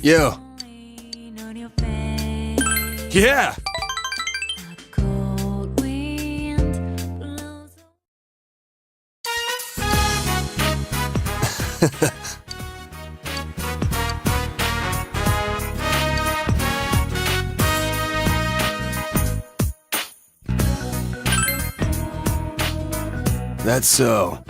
You. Yeah. That's so.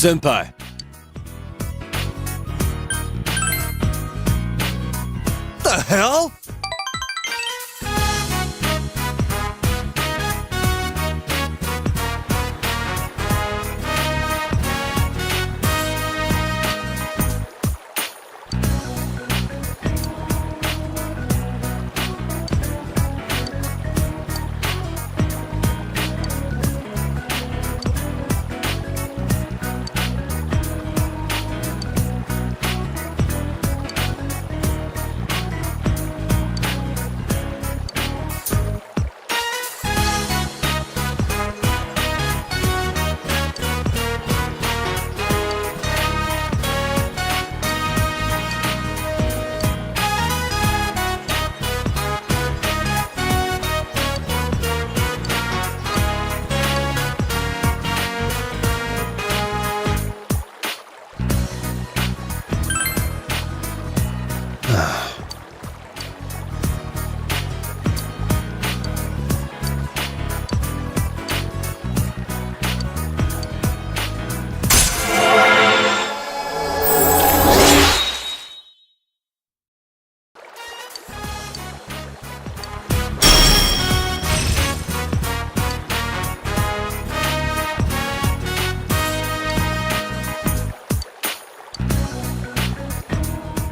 Senpai. The hell?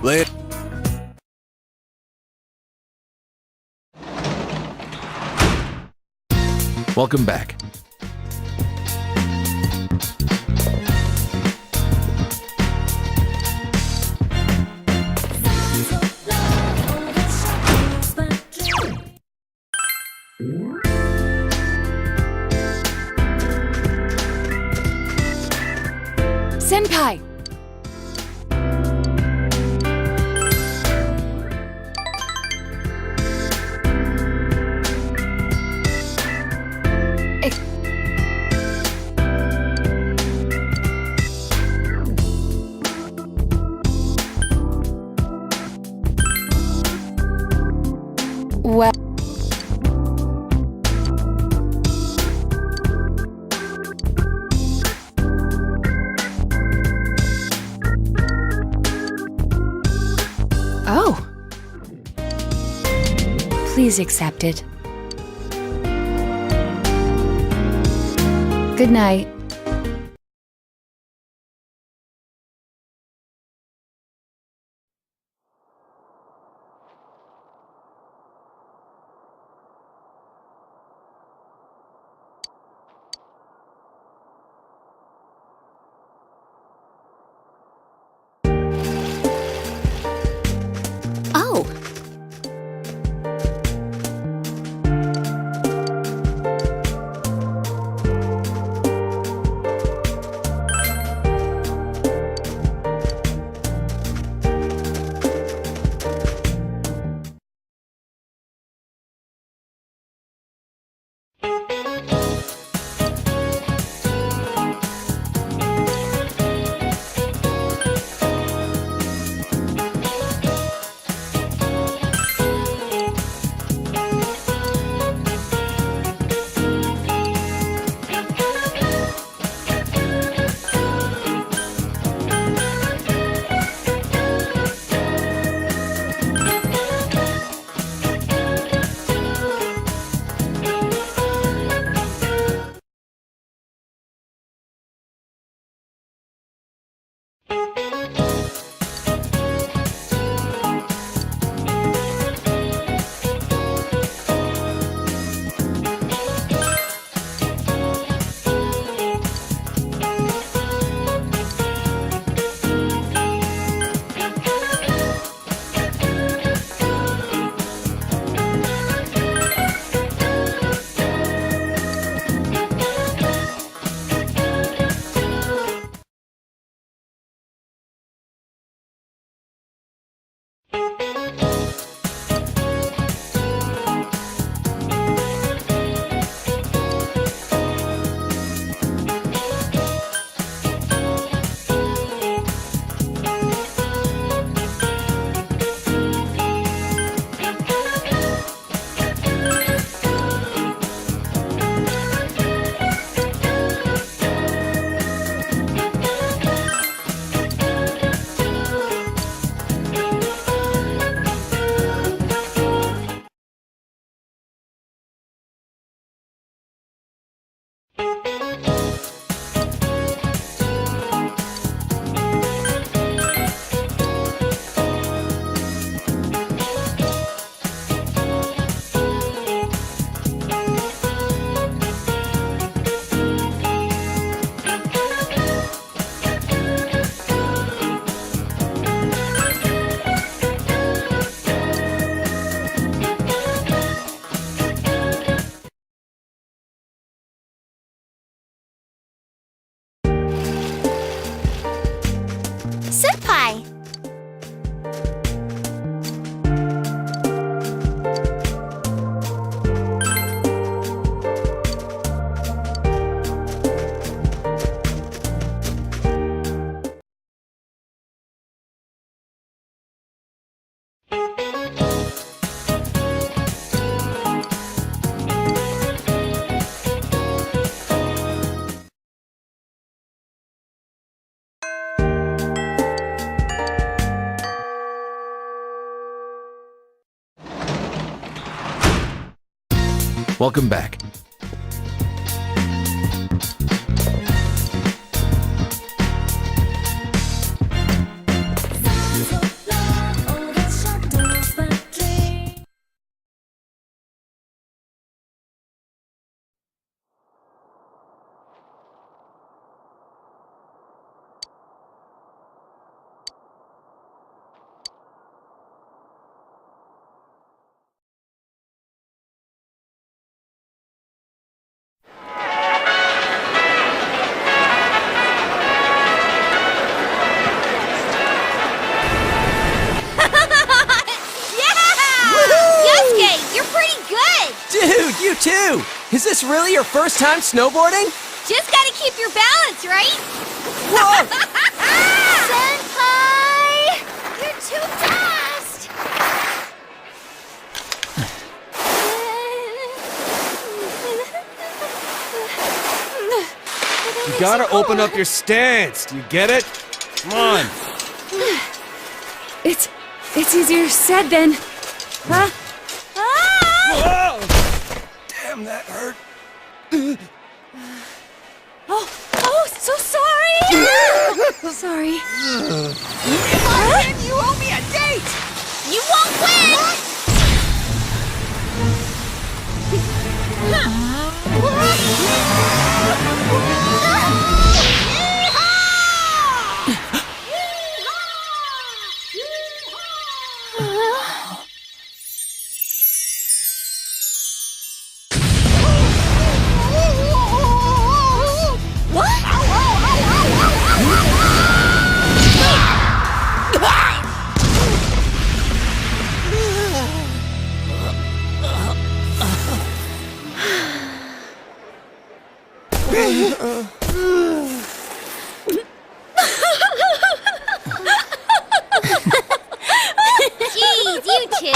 Later. Welcome back. Senpai! Well... Oh. Please accept it. Good night. Oh. Welcome back. Dude, you too! Is this really your first time snowboarding? Just gotta keep your balance, right? Whoa! Senpai! You're too fast! You gotta open up your stance. Do you get it? Come on. It's easier said than... Huh? Whoa! Damn, that hurt. Oh, so sorry! Sorry. You owe me a date! You won't win! Jeez, you two!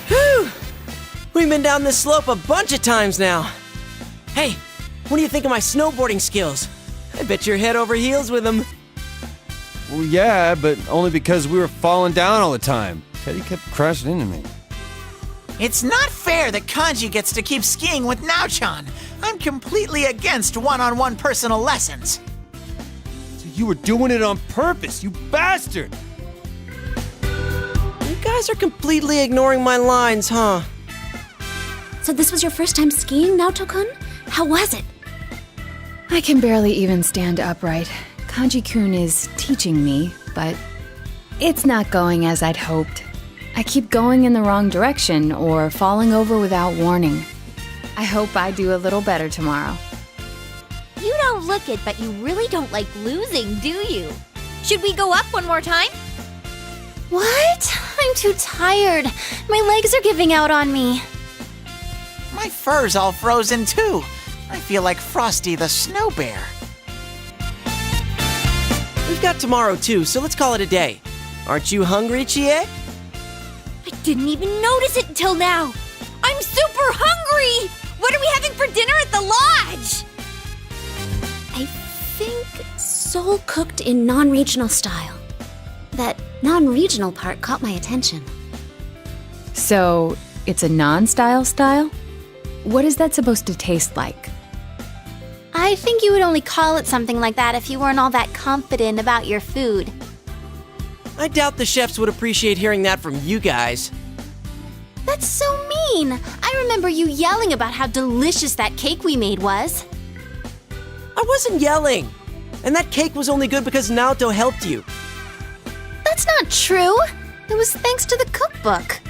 Whew! We've been down this slope a bunch of times now. Hey, what do you think of my snowboarding skills? I bet you're head over heels with them. Well, yeah, but only because we were falling down all the time. Teddy kept crashing into me. It's not fair that Kanji gets to keep skiing with Naochan. I'm completely against one-on-one personal lessons. So you were doing it on purpose, you bastard! You guys are completely ignoring my lines, huh? So this was your first time skiing, Naoto-kun? How was it? I can barely even stand upright. Kanji-kun is teaching me, but it's not going as I'd hoped. I keep going in the wrong direction or falling over without warning. I hope I do a little better tomorrow. You don't look it, but you really don't like losing, do you? Should we go up one more time? What? I'm too tired. My legs are giving out on me. My fur's all frozen too. I feel like Frosty the Snow Bear. We've got tomorrow too, so let's call it a day. Aren't you hungry, Chie? I didn't even notice it until now. I'm super hungry! What are we having for dinner at the lodge? I think soul cooked in non-regional style. That non-regional part caught my attention. So, it's a non-style style? What is that supposed to taste like? I think you would only call it something like that if you weren't all that confident about your food. I doubt the chefs would appreciate hearing that from you guys. That's so mean! I remember you yelling about how delicious that cake we made was. I wasn't yelling! And that cake was only good because Naoto helped you. That's not true! It was thanks to the cookbook.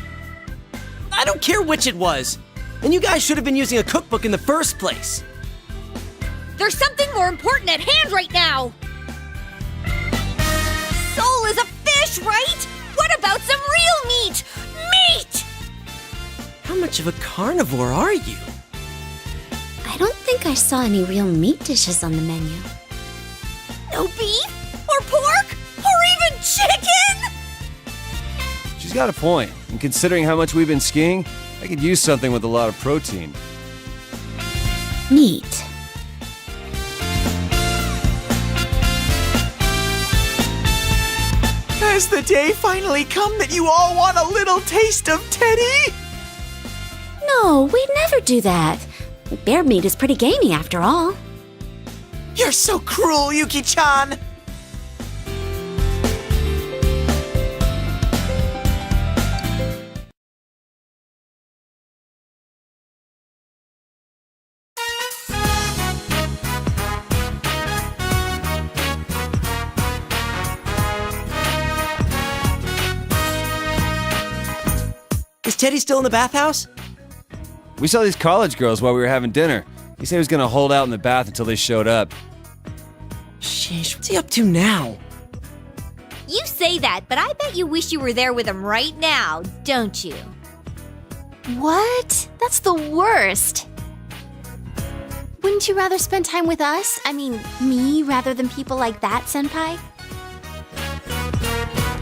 I don't care which it was! And you guys should have been using a cookbook in the first place! There's something more important at hand right now! Soul is a fish, right? What about some real meat? Meat! How much of a carnivore are you? I don't think I saw any real meat dishes on the menu. No beef? Or pork? Or even chicken? She's got a point. And considering how much we've been skiing, I could use something with a lot of protein. Neat. Has the day finally come that you all want a little taste of Teddy? No, we'd never do that. Bear meat is pretty gamey after all. You're so cruel, Yuki-chan! Is Teddy still in the bathhouse? We saw these college girls while we were having dinner. He said he was gonna hold out in the bath until they showed up. Sheesh, what's he up to now? You say that, but I bet you wish you were there with him right now, don't you? What? That's the worst. Wouldn't you rather spend time with us? I mean, me rather than people like that, Senpai?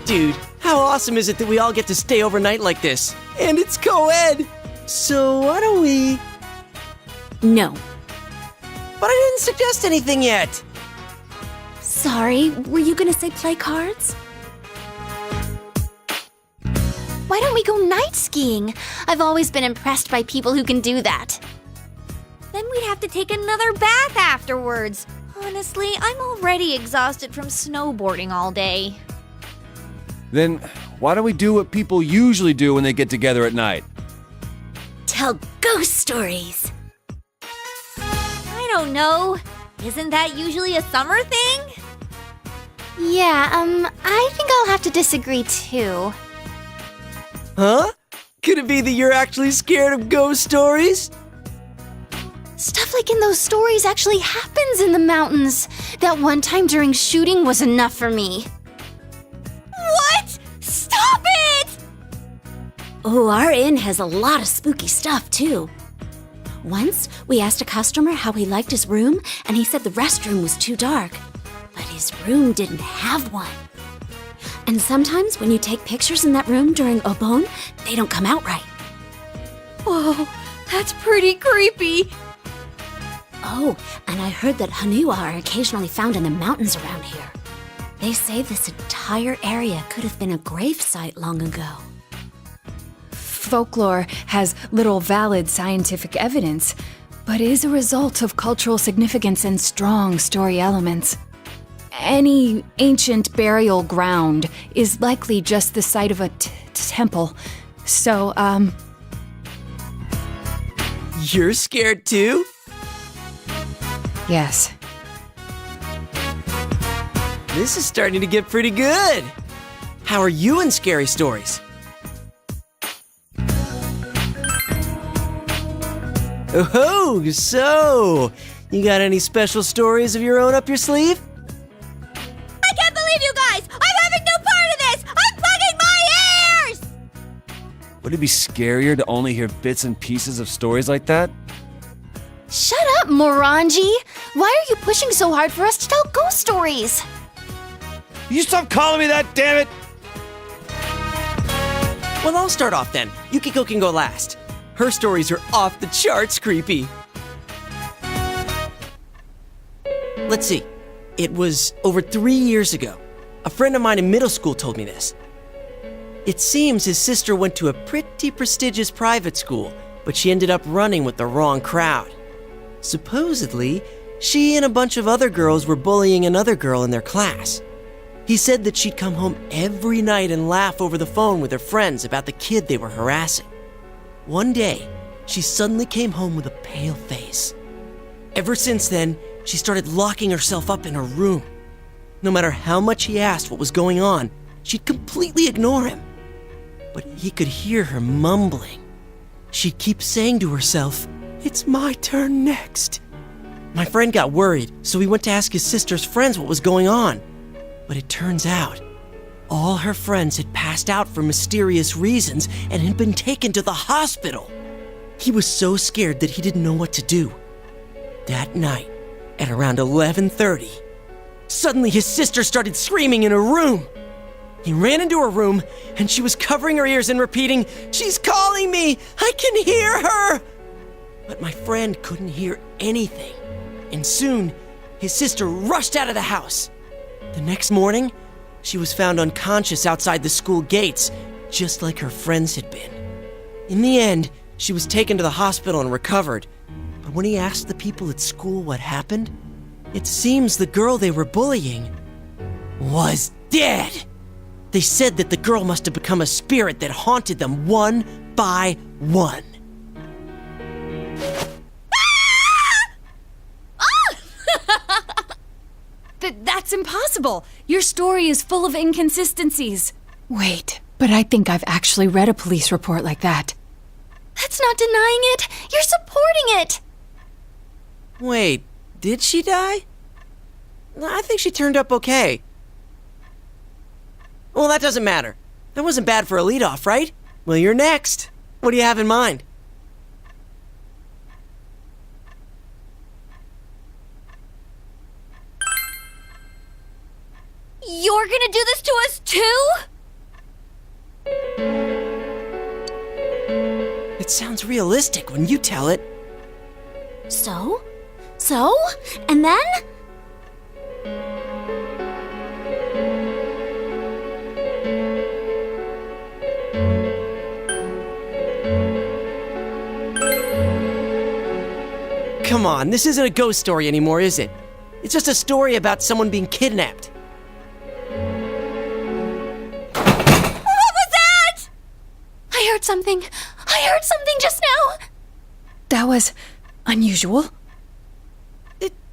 Dude, how awesome is it that we all get to stay overnight like this? And it's co-ed! So why don't we... No. But I didn't suggest anything yet! Sorry, were you gonna say play cards? Why don't we go night skiing? I've always been impressed by people who can do that. Then we'd have to take another bath afterwards. Honestly, I'm already exhausted from snowboarding all day. Then why don't we do what people usually do when they get together at night? Tell ghost stories. I don't know. Isn't that usually a summer thing? Yeah, I think I'll have to disagree too. Huh? Could it be that you're actually scared of ghost stories? Stuff like in those stories actually happens in the mountains. That one time during shooting was enough for me. What? Stop it! Oh, our inn has a lot of spooky stuff, too. Once, we asked a customer how he liked his room, and he said the restroom was too dark. But his room didn't have one. And sometimes when you take pictures in that room during Obon, they don't come out right. Whoa, that's pretty creepy. Oh, and I heard that Hanua are occasionally found in the mountains around here. They say this entire area could have been a grave site long ago. Folklore has little valid scientific evidence, but is a result of cultural significance and strong story elements. Any ancient burial ground is likely just the site of a temple. So, You're scared too? yes. This is starting to get pretty good. How are you in scary stories? Oh, so you got any special stories of your own up your sleeve? I can't believe you guys! I'm having no part of this! I'm plugging my ears! Would it be scarier to only hear bits and pieces of stories like that? Shut up, Morangi! Why are you pushing so hard for us to tell ghost stories? You stop calling me that, damn it! Well, I'll start off then. Yukiko can go last. Her stories are off the charts creepy. Let's see. It was over 3 years ago. A friend of mine in middle school told me this. It seems his sister went to a pretty prestigious private school, but she ended up running with the wrong crowd. Supposedly, she and a bunch of other girls were bullying another girl in their class. He said that she'd come home every night and laugh over the phone with her friends about the kid they were harassing. One day, she suddenly came home with a pale face. Ever since then, she started locking herself up in her room. No matter how much he asked what was going on, she'd completely ignore him. But he could hear her mumbling. She'd keep saying to herself, "It's my turn next." My friend got worried, so he went to ask his sister's friends what was going on. But it turns out, all her friends had passed out for mysterious reasons and had been taken to the hospital. He was so scared that he didn't know what to do. That night, at around 11:30, suddenly his sister started screaming in her room. He ran into her room, and she was covering her ears and repeating, "She's calling me! I can hear her!" But my friend couldn't hear anything. And soon, his sister rushed out of the house. The next morning, she was found unconscious outside the school gates, just like her friends had been. In the end, she was taken to the hospital and recovered. But when he asked the people at school what happened, it seems the girl they were bullying was dead. They said that the girl must have become a spirit that haunted them one by one. That's impossible. Your story is full of inconsistencies. Wait, but I think I've actually read a police report like that. That's not denying it. You're supporting it. Wait, did she die? I think she turned up okay. Well, that doesn't matter. That wasn't bad for a leadoff, right? Well, you're next. What do you have in mind? You're gonna do this to us too? It sounds realistic when you tell it. So? And then? Come on, this isn't a ghost story anymore, is it? It's just a story about someone being kidnapped. I heard something just now. That was unusual.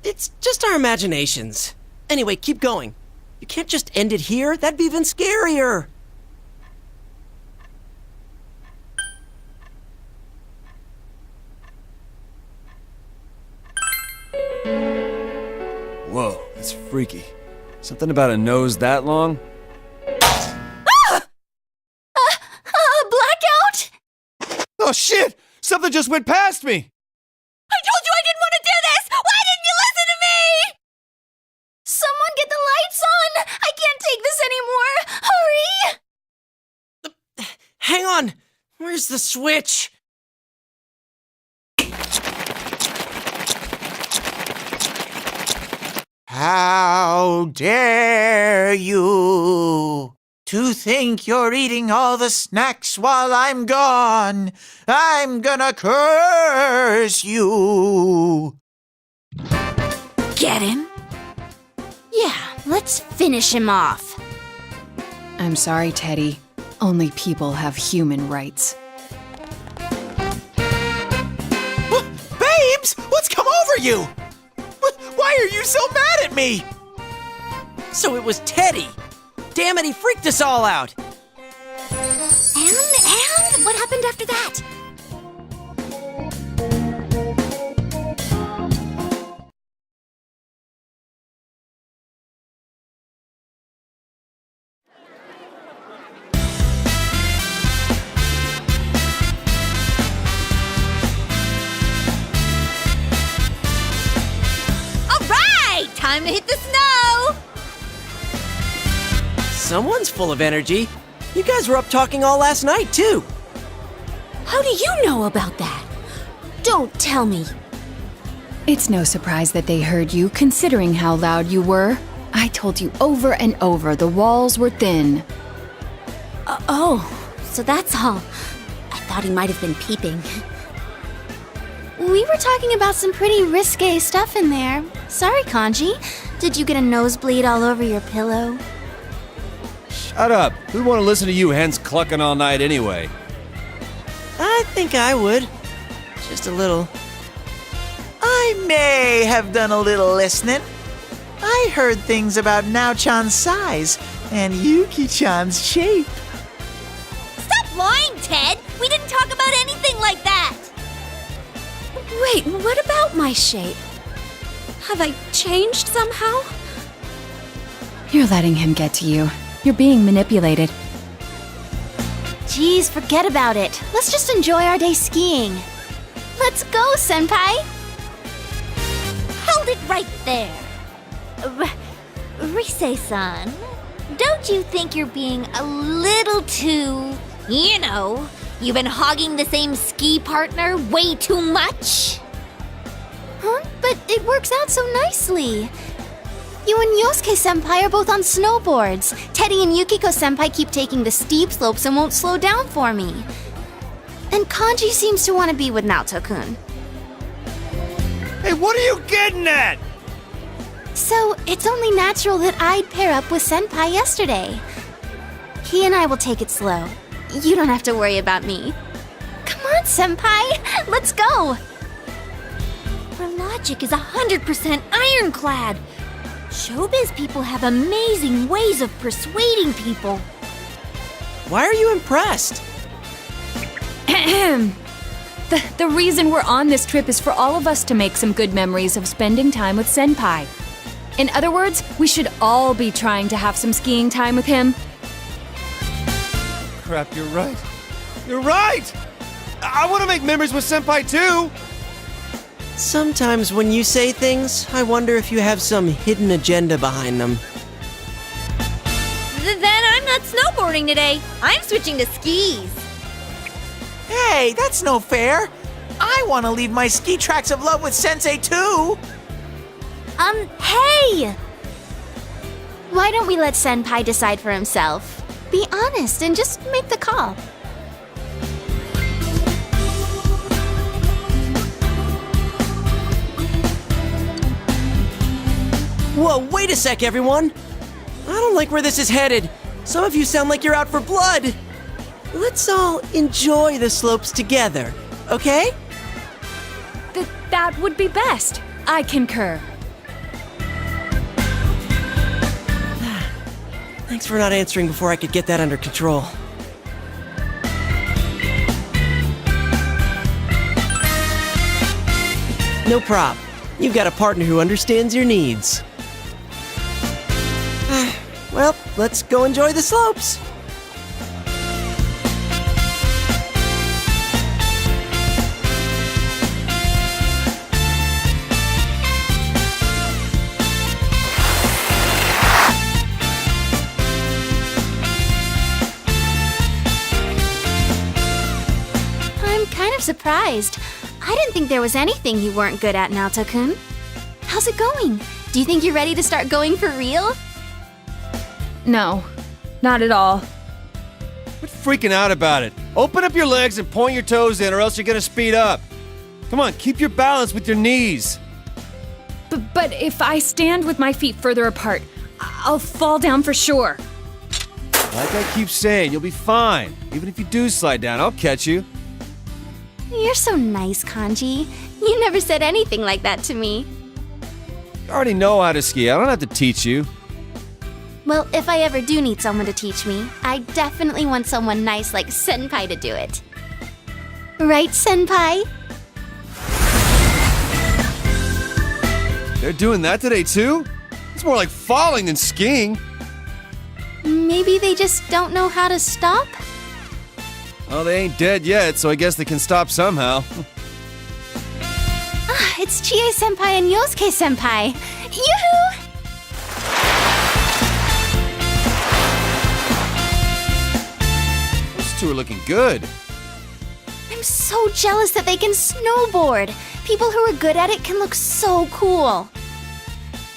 It's just our imaginations. Anyway, keep going. You can't just end it here. That'd be even scarier. Whoa, that's freaky. Something about a nose that long? Blackout? Oh shit! Something just went past me! I told you I didn't want to do this! Why didn't you listen to me? Someone get the lights on! I can't take this anymore! Hurry! Hang on. Where's the switch? How dare you to think you're eating all the snacks while I'm gone? I'm gonna curse you. Get him? Yeah, let's finish him off. I'm sorry, Teddy. Only people have human rights. Babes, what's come over you? Why are you so mad at me? So it was Teddy. Damn it, he freaked us all out. And what happened after that? All right, time to hit the snow. Someone's full of energy. You guys were up talking all last night, too. How do you know about that? Don't tell me. It's no surprise that they heard you, considering how loud you were. I told you over and over the walls were thin. Oh, so that's all. I thought he might have been peeping. We were talking about some pretty risque stuff in there. Sorry, Kanji. Did you get a nosebleed all over your pillow? Shut up. Who'd want to listen to you hens clucking all night anyway? I think I would. Just a little. I may have done a little listening. I heard things about Nao-chan's size and Yuki-chan's shape. Stop lying, Ted. We didn't talk about anything like that. Wait, what about my shape? Have I changed somehow? You're letting him get to you. You're being manipulated. Geez, forget about it. Let's just enjoy our day skiing. Let's go, Senpai! Hold it right there. Rise-san, don't you think you're being a little too, You've been hogging the same ski partner way too much? Huh? But it works out so nicely. You and Yosuke-senpai are both on snowboards. Teddy and Yukiko-senpai keep taking the steep slopes and won't slow down for me. And Kanji seems to want to be with Naoto-kun. Hey, what are you getting at? So, it's only natural that I'd pair up with Senpai yesterday. He and I will take it slow. You don't have to worry about me. Come on, Senpai! Let's go! Her logic is 100% ironclad. Showbiz people have amazing ways of persuading people. Why are you impressed? The reason we're on this trip is for all of us to make some good memories of spending time with Senpai. In other words, we should all be trying to have some skiing time with him. Crap, you're right. You're right! I want to make memories with Senpai too! Sometimes when you say things, I wonder if you have some hidden agenda behind them. Then I'm not snowboarding today. I'm switching to skis. Hey, that's no fair. I want to leave my ski tracks of love with Sensei too. Hey! Why don't we let Senpai decide for himself? Be honest and just make the call. Whoa, wait a sec, everyone! I don't like where this is headed. Some of you sound like you're out for blood. Let's all enjoy the slopes together, okay? That would be best. I concur. Thanks for not answering before I could get that under control. No prob. You've got a partner who understands your needs. Well, let's go enjoy the slopes. I'm kind of surprised. I didn't think there was anything you weren't good at, Naoto-kun. How's it going? Do you think you're ready to start going for real? No, not at all. Quit freaking out about it. Open up your legs and point your toes in, or else you're gonna speed up. Come on, keep your balance with your knees. But if I stand with my feet further apart, I'll fall down for sure. Like I keep saying, you'll be fine. Even if you do slide down, I'll catch you. You're so nice, Kanji. You never said anything like that to me. You already know how to ski. I don't have to teach you. Well, if I ever do need someone to teach me, I definitely want someone nice like Senpai to do it. Right, Senpai? They're doing that today too? It's more like falling than skiing. Maybe they just don't know how to stop? Well, they ain't dead yet, so I guess they can stop somehow. It's Chie-senpai and Yosuke-senpai. Yoo-hoo! Those two are looking good. I'm so jealous that they can snowboard. People who are good at it can look so cool.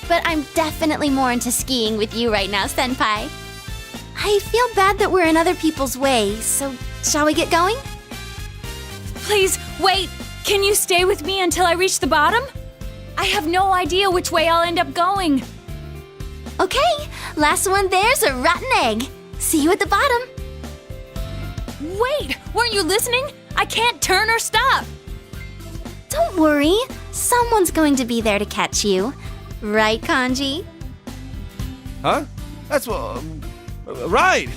But I'm definitely more into skiing with you right now, Senpai. I feel bad that we're in other people's way, so shall we get going? Please, wait! Can you stay with me until I reach the bottom? I have no idea which way I'll end up going. Okay, last one there's a rotten egg. See you at the bottom. Wait! Weren't you listening? I can't turn or stop! Don't worry, someone's going to be there to catch you. Right, Kanji? Huh? That's what. Right!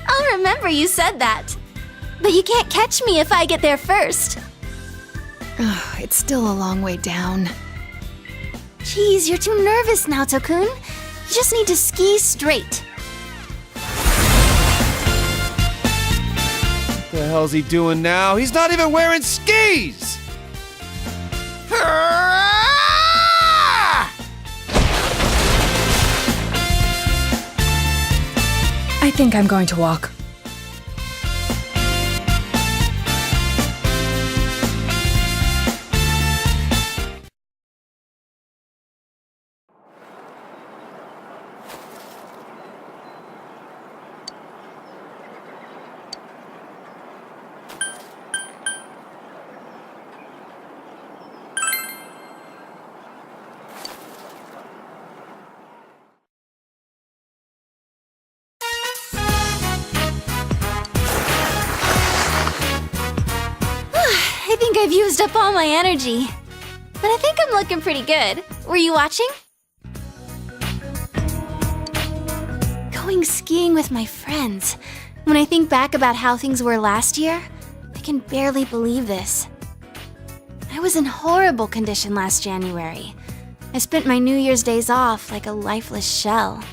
I'll remember you said that. But you can't catch me if I get there first. It's still a long way down. Geez, you're too nervous, Naoto-kun. You just need to ski straight. What the hell's he doing now? He's not even wearing skis! I think I'm going to walk. I think I've used up all my energy. But I think I'm looking pretty good. Were you watching? Going skiing with my friends. When I think back about how things were last year, I can barely believe this. I was in horrible condition last January. I spent my New Year's days off like a lifeless shell.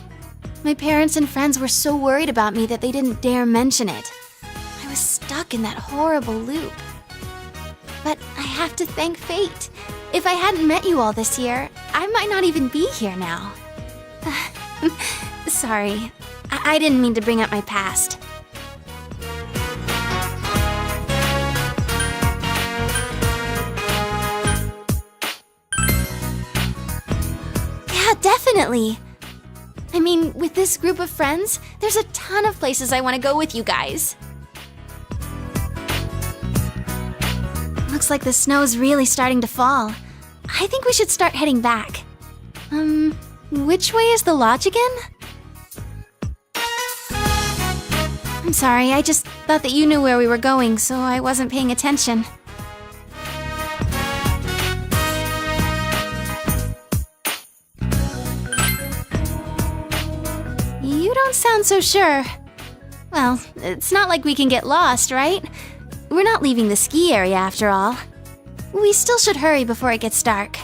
My parents and friends were so worried about me that they didn't dare mention it. I was stuck in that horrible loop. But I have to thank fate. If I hadn't met you all this year, I might not even be here now. Sorry, I didn't mean to bring up my past. Yeah, definitely. I mean, with this group of friends, there's a ton of places I want to go with you guys. Looks like the snow's really starting to fall. I think we should start heading back. Which way is the lodge again? I'm sorry, I just thought that you knew where we were going, so I wasn't paying attention. You don't sound so sure. Well, it's not like we can get lost, right? We're not leaving the ski area after all. We still should hurry before it gets dark.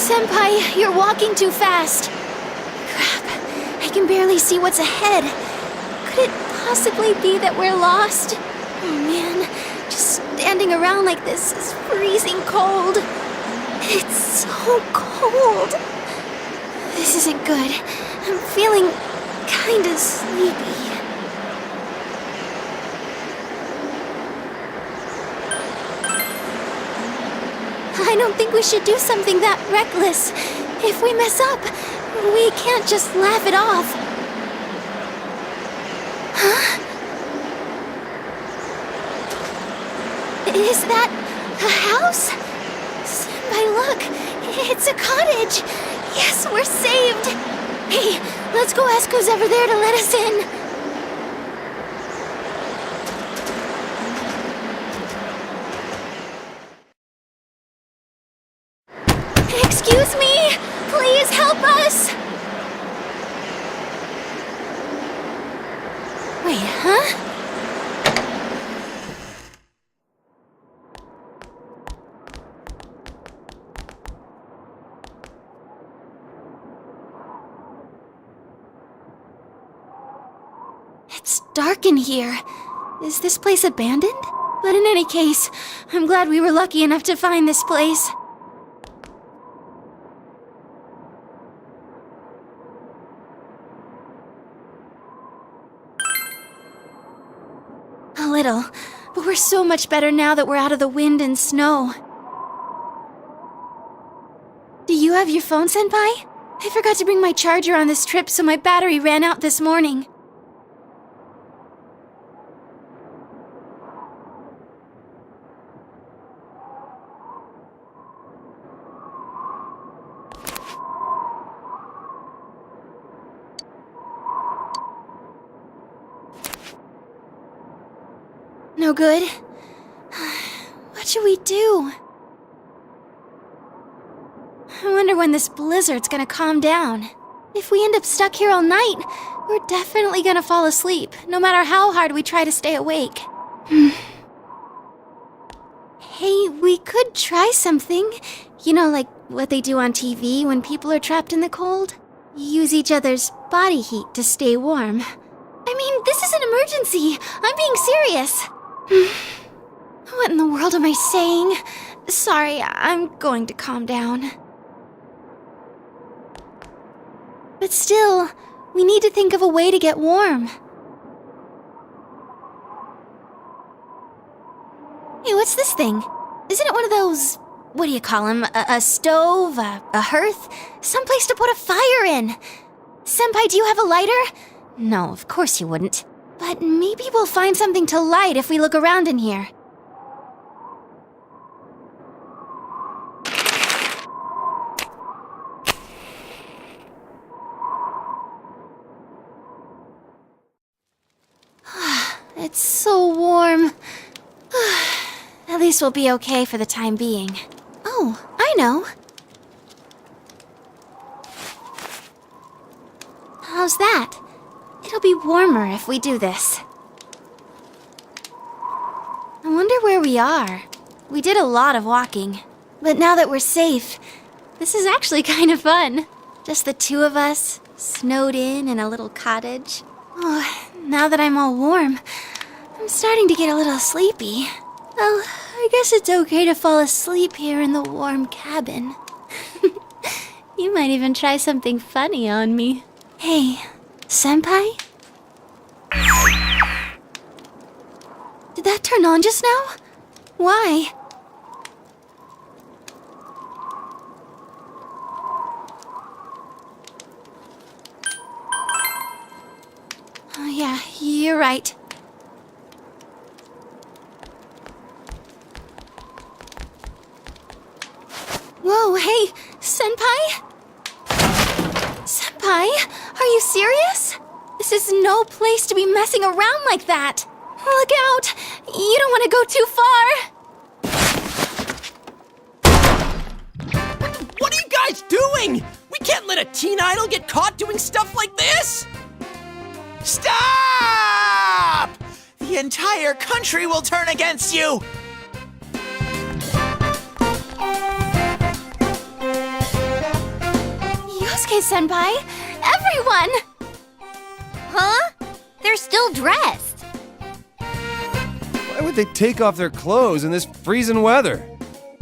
Senpai, you're walking too fast. Crap, I can barely see what's ahead. Could it possibly be that we're lost? Oh man, just standing around like this is freezing cold. It's so cold. This isn't good. I'm feeling kinda sleepy. I don't think we should do something that reckless. If we mess up, we can't just laugh it off. Huh? Is that a house? Senpai, look! It's a cottage! Yes, we're saved! Hey, let's go ask who's ever there to let us in. Excuse me! Please help us! Wait, huh? It's dark in here. Is this place abandoned? But in any case, I'm glad we were lucky enough to find this place. A little, but we're so much better now that we're out of the wind and snow. Do you have your phone, Senpai? I forgot to bring my charger on this trip, so my battery ran out this morning. No good? What should we do? I wonder when this blizzard's gonna calm down. If we end up stuck here all night, We're definitely gonna fall asleep, no matter how hard we try to stay awake. Hey, we could try something. You know, like what they do on TV when people are trapped in the cold? Use each other's body heat to stay warm. I mean, this is an emergency. I'm being serious. What in the world am I saying? Sorry, I'm going to calm down. But still, we need to think of a way to get warm. Hey, what's this thing? Isn't it one of those, what do you call them? A stove? A hearth? Someplace to put a fire in? Senpai, do you have a lighter? No, of course you wouldn't. But maybe we'll find something to light if we look around in here. It's so warm. At least we'll be okay for the time being. Oh, I know. How's that? It'll be warmer if we do this. I wonder where we are. We did a lot of walking. But now that we're safe, this is actually kind of fun. Just the two of us, snowed in a little cottage. Oh, now that I'm all warm, I'm starting to get a little sleepy. Well, I guess it's okay to fall asleep here in the warm cabin. You might even try something funny on me. Hey, Senpai? Did that turn on just now? Why? Oh, yeah, you're right. Whoa, hey, Senpai? Senpai, are you serious? This is no place to be messing around like that. Look out! You don't want to go too far. What are you guys doing? We can't let a teen idol get caught doing stuff like this! Stop! The entire country will turn against you! Yosuke-senpai, everyone! Huh? They're still dressed. Why would they take off their clothes in this freezing weather?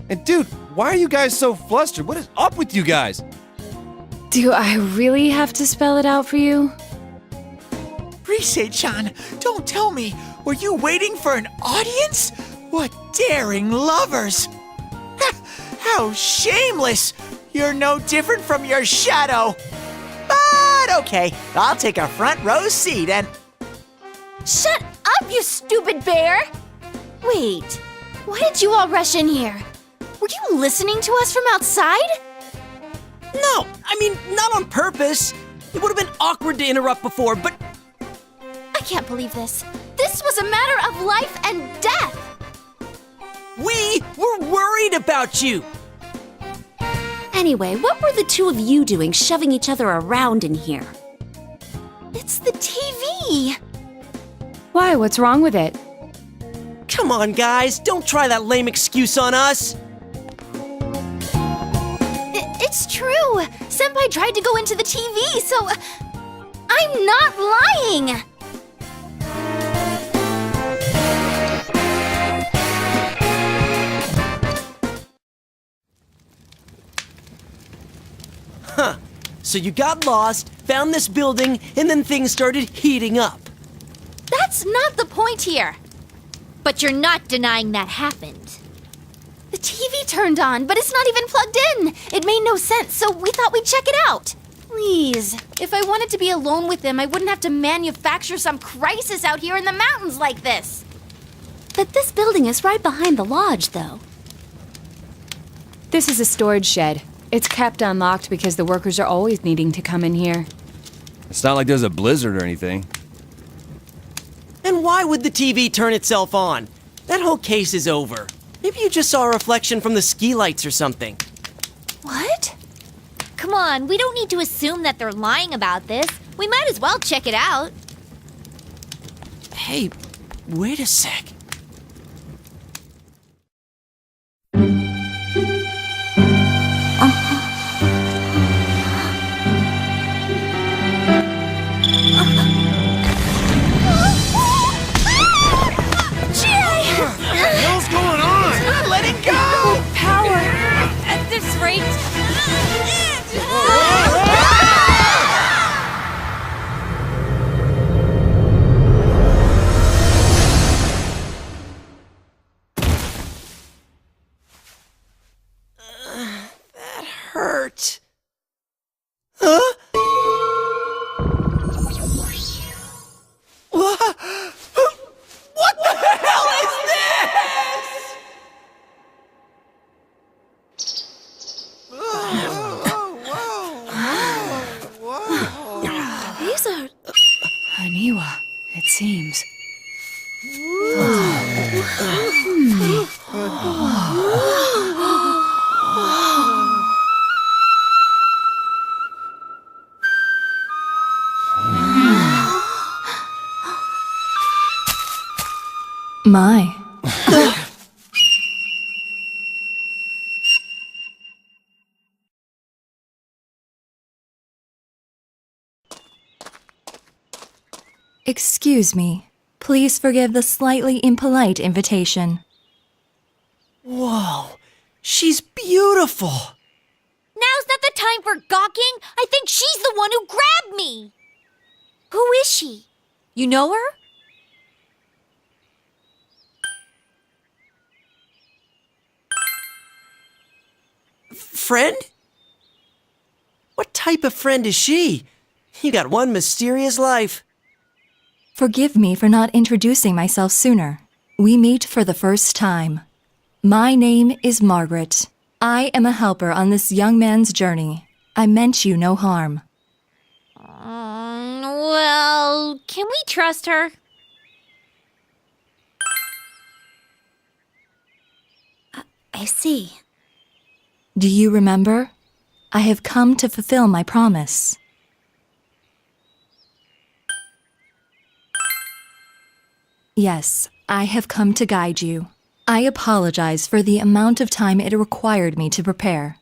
And dude, why are you guys so flustered? What is up with you guys? Do I really have to spell it out for you? Rise-chan, don't tell me. Were you waiting for an audience? What daring lovers! How shameless! You're no different from your shadow. But okay, I'll take a front row seat and... Shut up, you stupid bear! Wait, why did you all rush in here? Were you listening to us from outside? No, I mean, not on purpose. It would have been awkward to interrupt before, but I can't believe this. This was a matter of life and death! we were worried about you. Anyway, what were the two of you doing shoving each other around in here? It's the TV! Why, what's wrong with it? Come on, guys, don't try that lame excuse on us. It's true! Senpai tried to go into the TV, so... I'm not lying! Huh. So you got lost, found this building, and then things started heating up. That's not the point here! But you're not denying that happened. The TV turned on, but it's not even plugged in! It made no sense, so we thought we'd check it out! Please, if I wanted to be alone with him, I wouldn't have to manufacture some crisis out here in the mountains like this! But this building is right behind the lodge, though. This is a storage shed. It's kept unlocked because the workers are always needing to come in here. It's not like there's a blizzard or anything. And why would the TV turn itself on? That whole case is over. Maybe you just saw a reflection from the ski lights or something. What? Come on, we don't need to assume that they're lying about this. We might as well check it out. Hey, wait a sec. What's going on? Let it go! Power at this rate. Hurt. Huh? What the hell is this? These are. Aniwa, it seems. My. Excuse me. Please forgive the slightly impolite invitation. Whoa, she's beautiful. Now's not the time for gawking. I think she's the one who grabbed me. Who is she? You know her? Friend? What type of friend is she? You got one mysterious life. Forgive me for not introducing myself sooner. We meet for the first time. My name is Margaret. I am a helper on this young man's journey. I meant you no harm. Well, can we trust her? I see. Do you remember? I have come to fulfill my promise. Yes, I have come to guide you. I apologize for the amount of time it required me to prepare.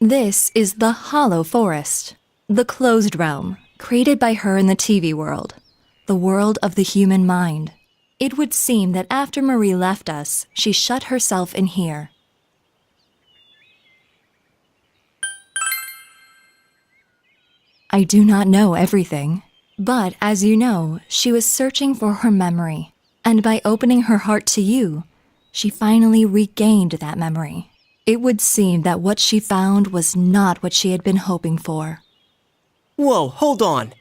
This is the Hollow Forest, the closed realm, created by her in the TV world, the world of the human mind. It would seem that after Marie left us, she shut herself in here. I do not know everything, but as you know, she was searching for her memory, and by opening her heart to you, she finally regained that memory. It would seem that what she found was not what she had been hoping for. Whoa, hold on.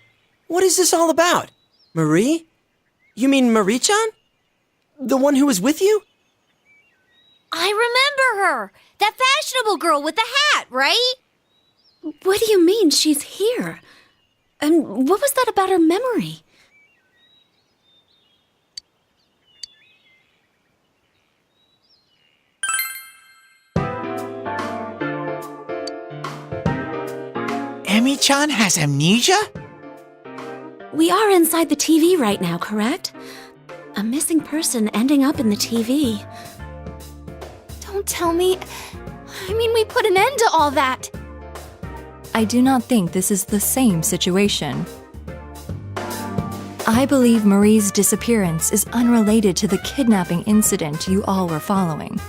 What is this all about? Marie? You mean Marie-chan? The one who was with you? I remember her. That fashionable girl with the hat, right? What do you mean she's here? And what was that about her memory? Emi-chan has amnesia? We are inside the TV right now, correct? A missing person ending up in the TV. Don't tell me. I mean, we put an end to all that. I do not think this is the same situation. I believe Marie's disappearance is unrelated to the kidnapping incident you all were following.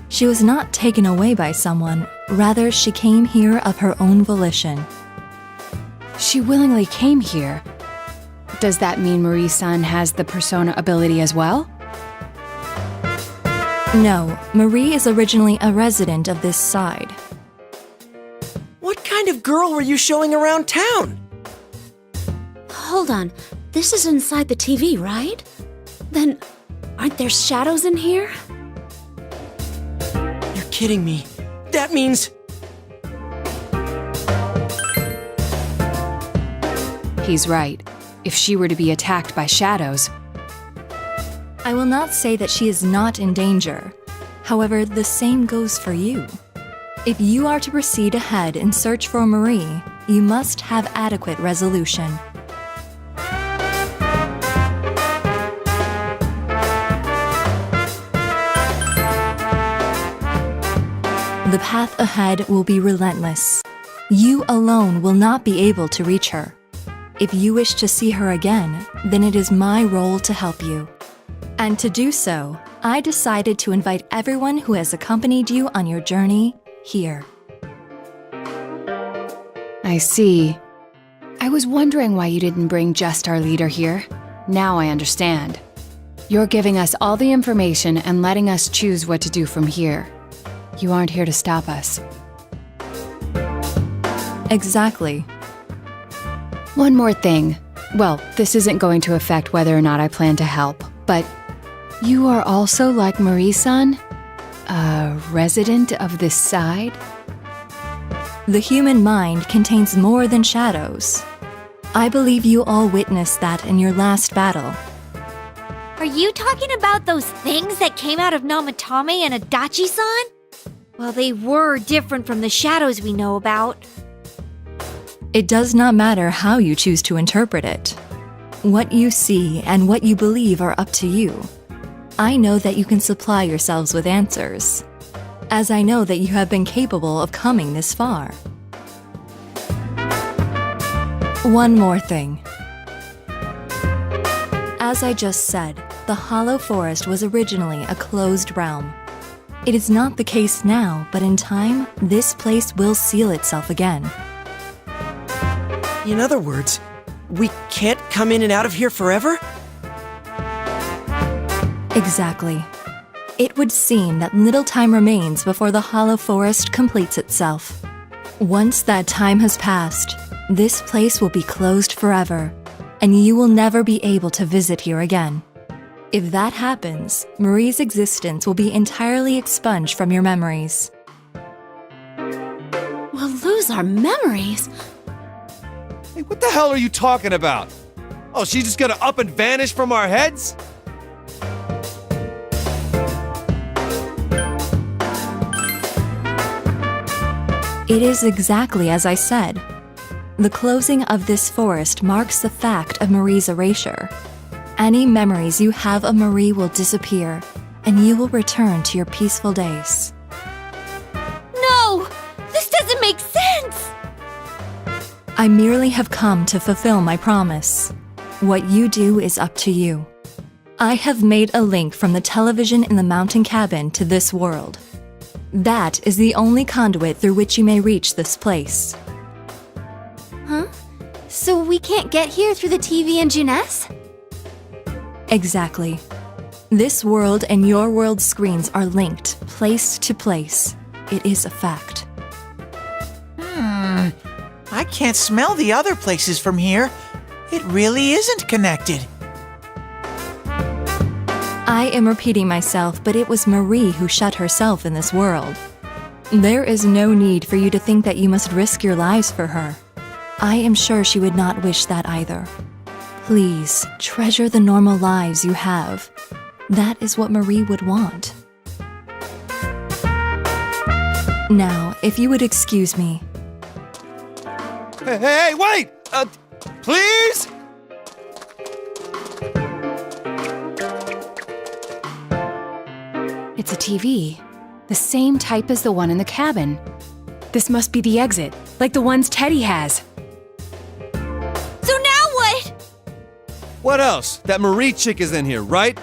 She was not taken away by someone, rather she came here of her own volition. She willingly came here. Does that mean Marie-san has the persona ability as well? No, Marie is originally a resident of this side. What kind of girl were you showing around town? Hold on. This is inside the TV, right? Then, aren't there shadows in here? You're kidding me. That means... He's right. If she were to be attacked by shadows... I will not say that she is not in danger. However, the same goes for you. If you are to proceed ahead in search for Marie, you must have adequate resolution. The path ahead will be relentless. You alone will not be able to reach her. If you wish to see her again, then it is my role to help you. And to do so, I decided to invite everyone who has accompanied you on your journey here. I see. I was wondering why you didn't bring just our leader here. Now I understand. You're giving us all the information and letting us choose what to do from here. You aren't here to stop us. Exactly. One more thing. Well, this isn't going to affect whether or not I plan to help, but you are also like Marie-san? A resident of this side? The human mind contains more than shadows. I believe you all witnessed that in your last battle. Are you talking about those things that came out of Namatame and Adachi-san? Well, they were different from the shadows we know about. It does not matter how you choose to interpret it. What you see and what you believe are up to you. I know that you can supply yourselves with answers, as I know that you have been capable of coming this far. One more thing. As I just said, the Hollow Forest was originally a closed realm. It is not the case now, but in time, this place will seal itself again. In other words, we can't come in and out of here forever? Exactly. It would seem that little time remains before the Hollow Forest completes itself. Once that time has passed, this place will be closed forever, and you will never be able to visit here again. If that happens, Marie's existence will be entirely expunged from your memories. We'll lose our memories. Hey, what the hell are you talking about? Oh, she's just gonna up and vanish from our heads? It is exactly as I said. The closing of this forest marks the fact of Marie's erasure. Any memories you have of Marie will disappear, and you will return to your peaceful days. No! This doesn't make sense! I merely have come to fulfill my promise. What you do is up to you. I have made a link from the television in the mountain cabin to this world. That is the only conduit through which you may reach this place. Huh? So we can't get here through the TV and Junes? Exactly. This world and your world's screens are linked, place to place. It is a fact. I can't smell the other places from here. It really isn't connected. I am repeating myself, but it was Marie who shut herself in this world. There is no need for you to think that you must risk your lives for her. I am sure she would not wish that either. Please, treasure the normal lives you have. That is what Marie would want. Now, if you would excuse me. Hey, wait! Please? It's a TV. The same type as the one in the cabin. This must be the exit, like the ones Teddy has. So now what? What else? That Marie chick is in here, right?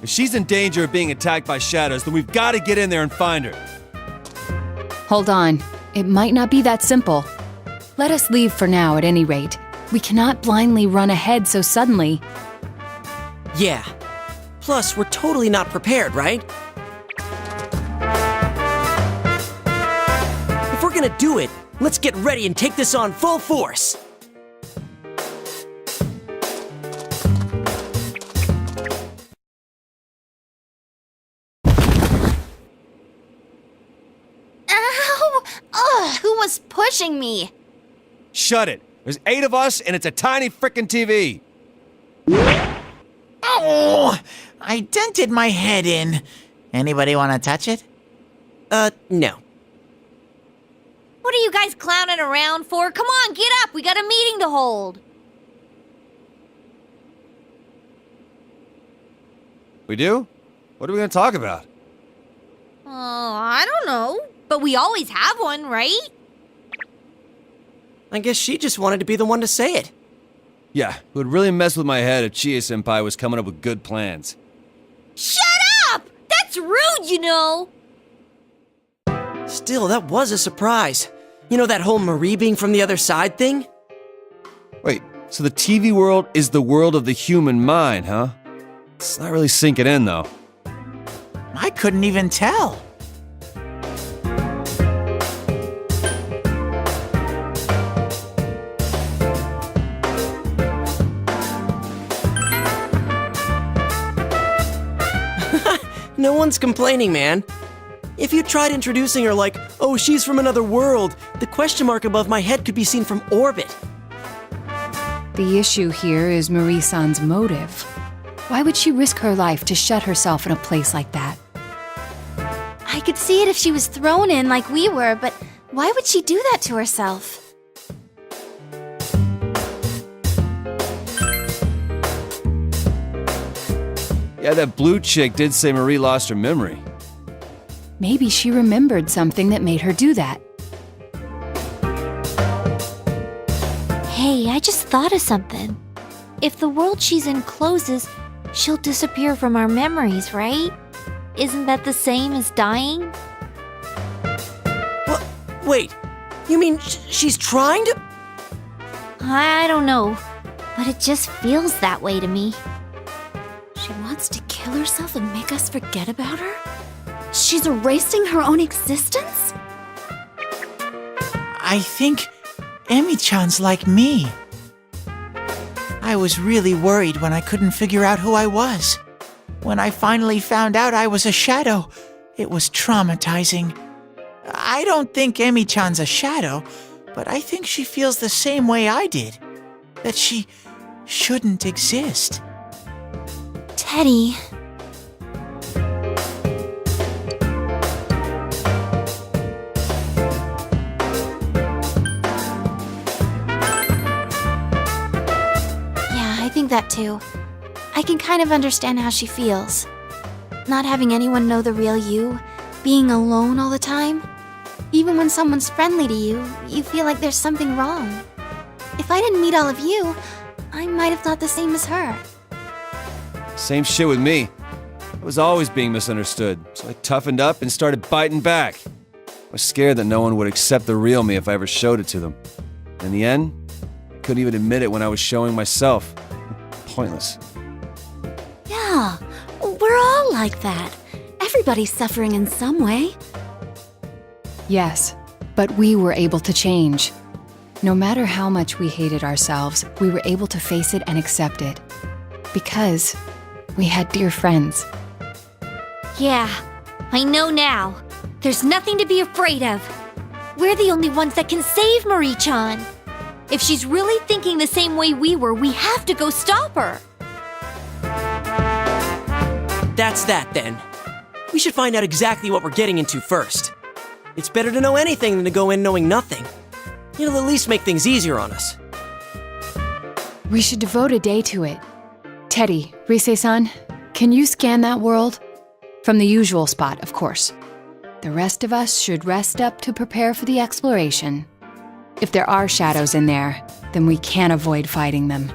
If she's in danger of being attacked by shadows, then we've got to get in there and find her. Hold on. It might not be that simple. Let us leave for now at any rate. We cannot blindly run ahead so suddenly. Yeah. Plus, we're totally not prepared, right? If we're gonna do it, let's get ready and take this on full force. Ow! Ugh, who was pushing me? Shut it. There's 8 of us, and it's a tiny frickin' TV. Oh, I dented my head in. Anybody want to touch it? No. What are you guys clowning around for? Come on, get up. We got a meeting to hold. We do? What are we going to talk about? Oh, I don't know. But we always have one, right? I guess she just wanted to be the one to say it. Yeah, it would really mess with my head if Chie-senpai was coming up with good plans. Shut up! That's rude, you know. Still, that was a surprise. You know that whole Marie being from the other side thing? Wait, so the TV world is the world of the human mind, huh? It's not really sinking in, though. I couldn't even tell. No one's complaining, man. If you tried introducing her like, oh, she's from another world, the question mark above my head could be seen from orbit. The issue here is Marie-san's motive. Why would she risk her life to shut herself in a place like that? I could see it if she was thrown in like we were, but why would she do that to herself? Yeah, that blue chick did say Marie lost her memory. Maybe she remembered something that made her do that. Hey, I just thought of something. If the world she's in closes, she'll disappear from our memories, right? Isn't that the same as dying? What? Wait, you mean she's trying to? I don't know, but it just feels that way to me. She wants to kill herself and make us forget about her? She's erasing her own existence? I think Emi-chan's like me. I was really worried when I couldn't figure out who I was. When I finally found out I was a shadow, it was traumatizing. I don't think Emi-chan's a shadow, but I think she feels the same way I did. That she shouldn't exist. Teddy. Yeah, I think that too. I can kind of understand how she feels. Not having anyone know the real you, being alone all the time. Even when someone's friendly to you, you feel like there's something wrong. If I didn't meet all of you, I might have thought the same as her. Same shit with me. I was always being misunderstood, so I toughened up and started biting back. I was scared that no one would accept the real me if I ever showed it to them. In the end, I couldn't even admit it when I was showing myself. Pointless. Yeah, we're all like that. Everybody's suffering in some way. Yes, but we were able to change. No matter how much we hated ourselves, we were able to face it and accept it. Because we had dear friends. Yeah, I know now. There's nothing to be afraid of. We're the only ones that can save Marie-chan. If she's really thinking the same way we were, we have to go stop her. That's that then. We should find out exactly what we're getting into first. It's better to know anything than to go in knowing nothing. It'll at least make things easier on us. We should devote a day to it. Teddy, Rise-san, can you scan that world? From the usual spot, of course. The rest of us should rest up to prepare for the exploration. If there are shadows in there, then we can't avoid fighting them.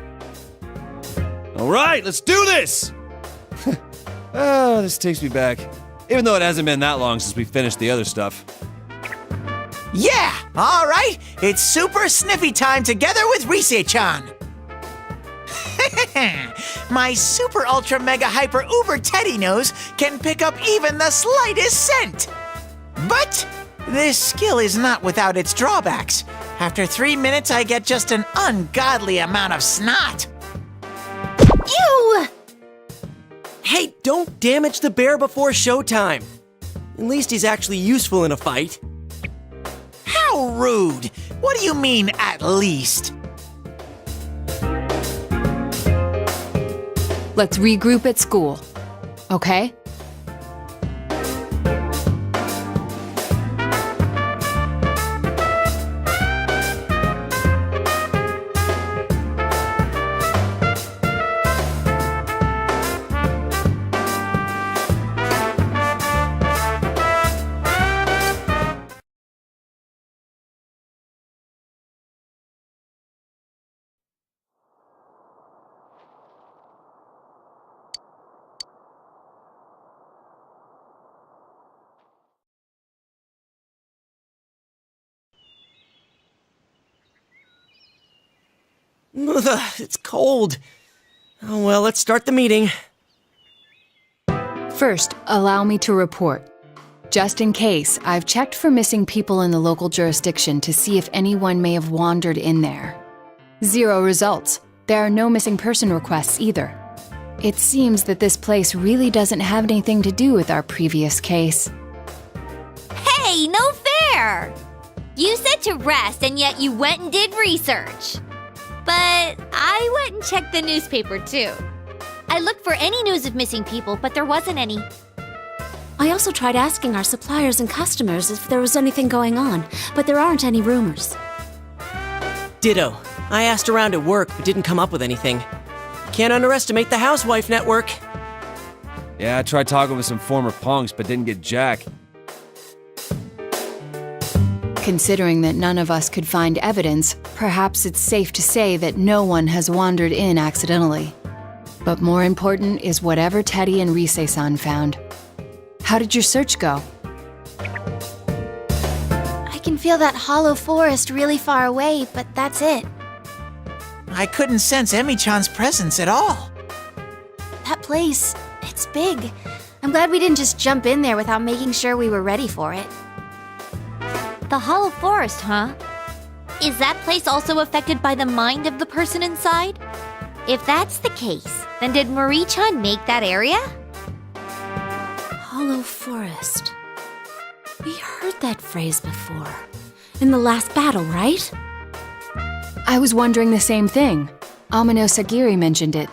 All right, let's do this! Oh, this takes me back. Even though it hasn't been that long since we finished the other stuff. Yeah, all right. It's super sniffy time together with Rise-chan. My super ultra mega hyper uber Teddy nose can pick up even the slightest scent. But this skill is not without its drawbacks. After 3 minutes, I get just an ungodly amount of snot. Ew! Hey, don't damage the bear before showtime. At least he's actually useful in a fight. How rude! What do you mean, at least? Let's regroup at school, okay? Ugh, it's cold. Oh well, let's start the meeting. First, allow me to report. Just in case, I've checked for missing people in the local jurisdiction to see if anyone may have wandered in there. 0 results. There are no missing person requests either. It seems that this place really doesn't have anything to do with our previous case. Hey, no fair! You said to rest, and yet you went and did research. But I went and checked the newspaper too. I looked for any news of missing people, but there wasn't any. I also tried asking our suppliers and customers if there was anything going on, but there aren't any rumors. Ditto. I asked around at work, but didn't come up with anything. Can't underestimate the housewife network. Yeah, I tried talking with some former punks, but didn't get jack. Considering that none of us could find evidence, perhaps it's safe to say that no one has wandered in accidentally. But more important is whatever Teddy and Rise-san found. How did your search go? I can feel that hollow forest really far away, but that's it. I couldn't sense Emi-chan's presence at all. That place, it's big. I'm glad we didn't just jump in there without making sure we were ready for it. The Hollow Forest, huh? Is that place also affected by the mind of the person inside? If that's the case, then did Marie-chan make that area? Hollow Forest. We heard that phrase before. In the last battle, right? I was wondering the same thing. Amano Sagiri mentioned it.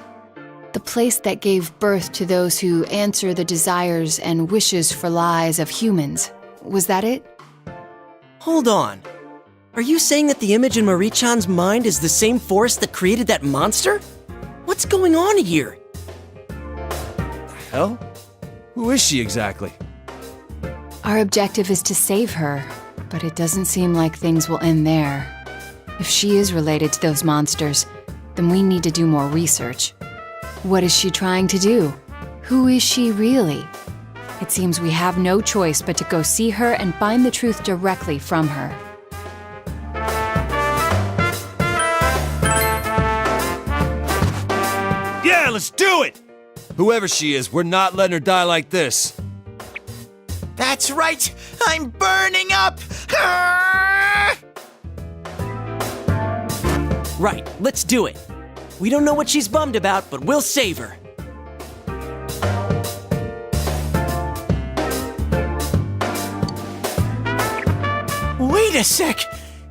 The place that gave birth to those who answer the desires and wishes for lies of humans. Was that it? Hold on. Are you saying that the image in Marie-chan's mind is the same forest that created that monster? What's going on here? Hell? Who is she exactly? Our objective is to save her, but it doesn't seem like things will end there. If she is related to those monsters, then we need to do more research. What is she trying to do? Who is she really? It seems we have no choice but to go see her and find the truth directly from her. Yeah, let's do it! Whoever she is, we're not letting her die like this. That's right! I'm burning up! Ah! Right, let's do it. We don't know what she's bummed about, but we'll save her. Wait a sec!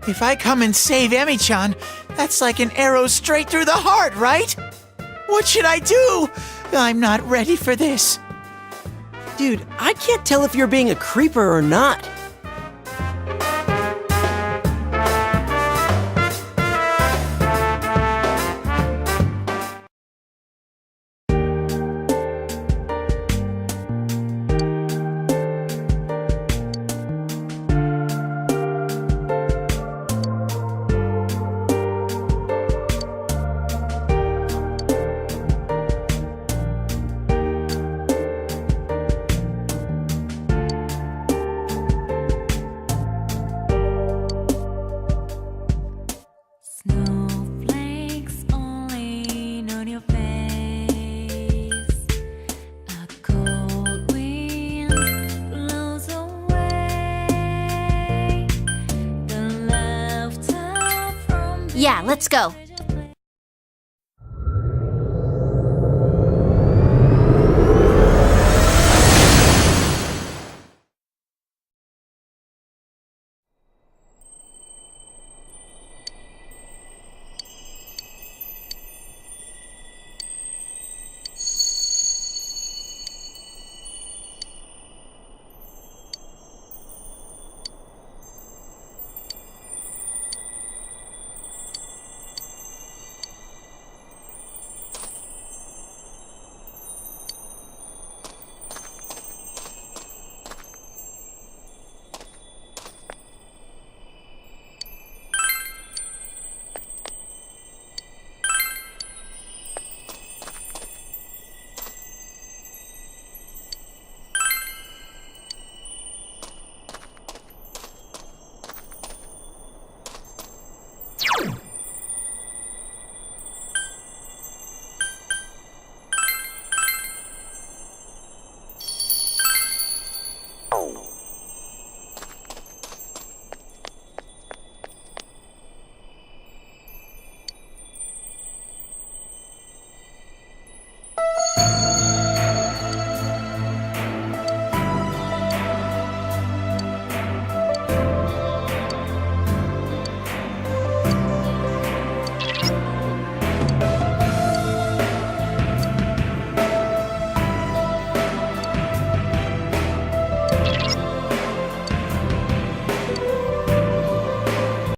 If I come and save Emi-chan, that's like an arrow straight through the heart, right? What should I do? I'm not ready for this. Dude, I can't tell if you're being a creeper or not. Snowflakes only on your face. A cold wind blows away the laughter from Yeah, let's go.